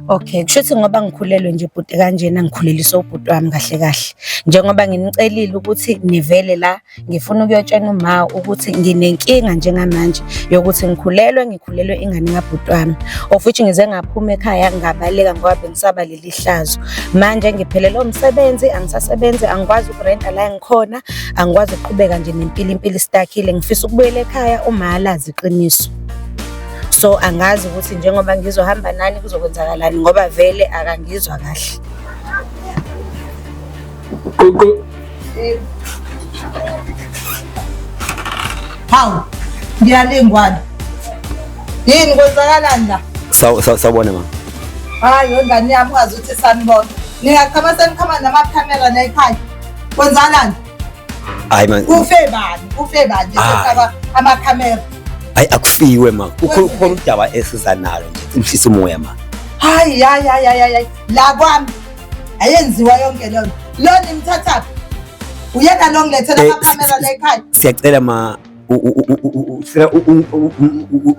Okay, kushuthi ngoba ngikhulelwe nje ibhuti kanjena ngikhuleliswa ubhuti wami kahle kahle. Njengoba nginicelile ukuthi nivele la, ngifuna ukuyotshena uma ukuthi nginenkinga njengamanje yokuthi ngikhulelwe ingane kabhuti wami. Of which ngize ngaphuma ekhaya ngabaleka ngoba bengisaba leli hlazo. Manje ngiphelelwe umsebenzi, angisasebenzi, angikwazi ukurenta la engikhona, angikwazi ukuqhubeka nje nempilo, impilo istakile. Ngifisa ukubuyela ekhaya uma alazi iqiniso. So angazi ukuthi njengoba ngizohamba nani kuzokwenzakalani ngoba vele akangizwa kahle. Hawu, ngiyalingwana. Yini kwenzakalani la? Sawubona mama. Hayi, ngani yami ungazi ukuthi sanibona. Ningaqhama senikhama namakhamera la ekhaya. Kwenzakalani? Hayi man. Kufe bani sesaba amakhamera. Hayi akufiwe ma. Kukhona udaba esiza nalo nje. Simshisa umoya ma. Hayi la kwami ayenziwa yonke lona. Lona imthathaphi. Uyena lo ngilethela amakhamera la ekhaya. Siyacela ma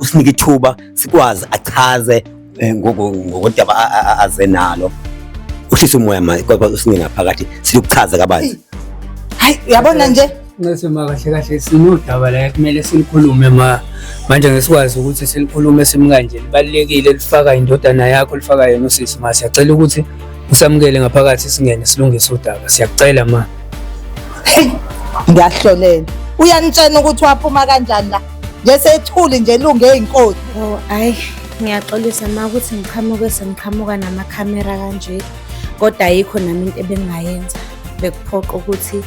usinike ithuba sikwazi achaze ngokodaba azenalo. Ushisa umoya ma kodwa usingena ngaphakathi siyokuchaza kabanzi. Hayi uyabona nje Ngesima kahle sinodaba la kumele silikhulume manje ngesikwazi ukuthi silikhulume simkanje libalekile lifaka indodana yakho lifaka yena usisi ma siyacela ukuthi usamukele ngaphakathi singene silungise udaba siyakucela ma. ngiyahlolela uyanitshena ukuthi waphuma kanjani la nje sethuli nje lunge ey'nkoli. Oh ayi, ngiyaxolisa ma ukuthi ngiqhamuka namakhamera kanje, kodwa ayikho nami into ebengingayenza. Bekuphoqa ukuthi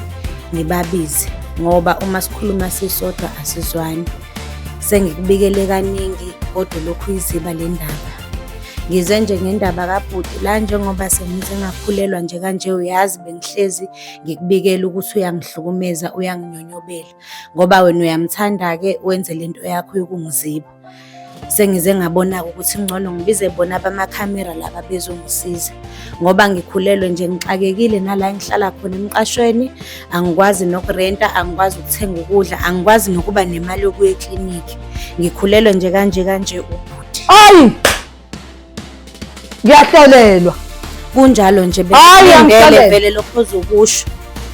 ngibabize ngoba uma sikhuluma sisodwa asizwani. Sengikubikele kaningi kodwa lokhu iziba le ndaba. Ngize nje ngendaba kabhuti la njengoba sengize ngakhulelwa nje kanje uyazi bengihlezi ngikubikela ukuthi uyangihlukumeza, uyanginyonyobela ngoba wena uyamthanda-ke wenze lento yakho yokungiziba. Sengize ngabona ukuthi ngcono ngibize bona bamakhamera laba bezongisiza ngoba ngikhulelwe nje ngixakekile nala engihlala khona emqashweni, angikwazi nokurenta, angikwazi ukuthenga ukudla, angikwazi nokuba nemali yokuya ekliniki. Ngikhulelwe nje kanje ubhuti. Ayi ngiyahlolelwa Kunjalo nje vele lokho ozokusho.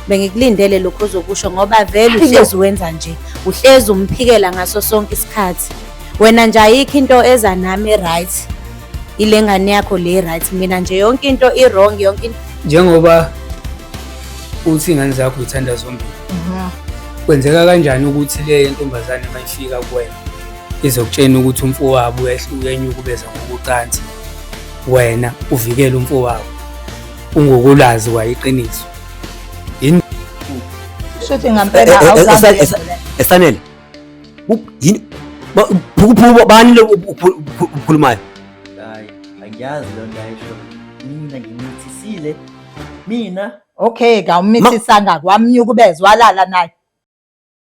Bengikulindele lokho ozokusho ngoba vele uhlezi wenza nje. Uhlezi umphikela ngaso sonke isikhathi. Wena nje ayikho into eza nami right. Ile ngane yakho le right, mina nje yonke into i-wrong, yonke into. Njengoba uthi ingane zakho uthanda zombili. Kwenzeka kanjani ukuthi le ntombazane mayifika kuwena izokutshena ukuthi umfowabo uyenyukubeza ngokucansi, wena uvikele umfowabo ungokulazi kwayiqiniso? Yini shuthi ngampela awuzazi Esanele. Yini bani lo ukhulumayo? Hayi, angiyazi lo nto ayisho. Mina ngimithisile. Mina okay, ngawumithisanga kwamnyukubeza walala naye.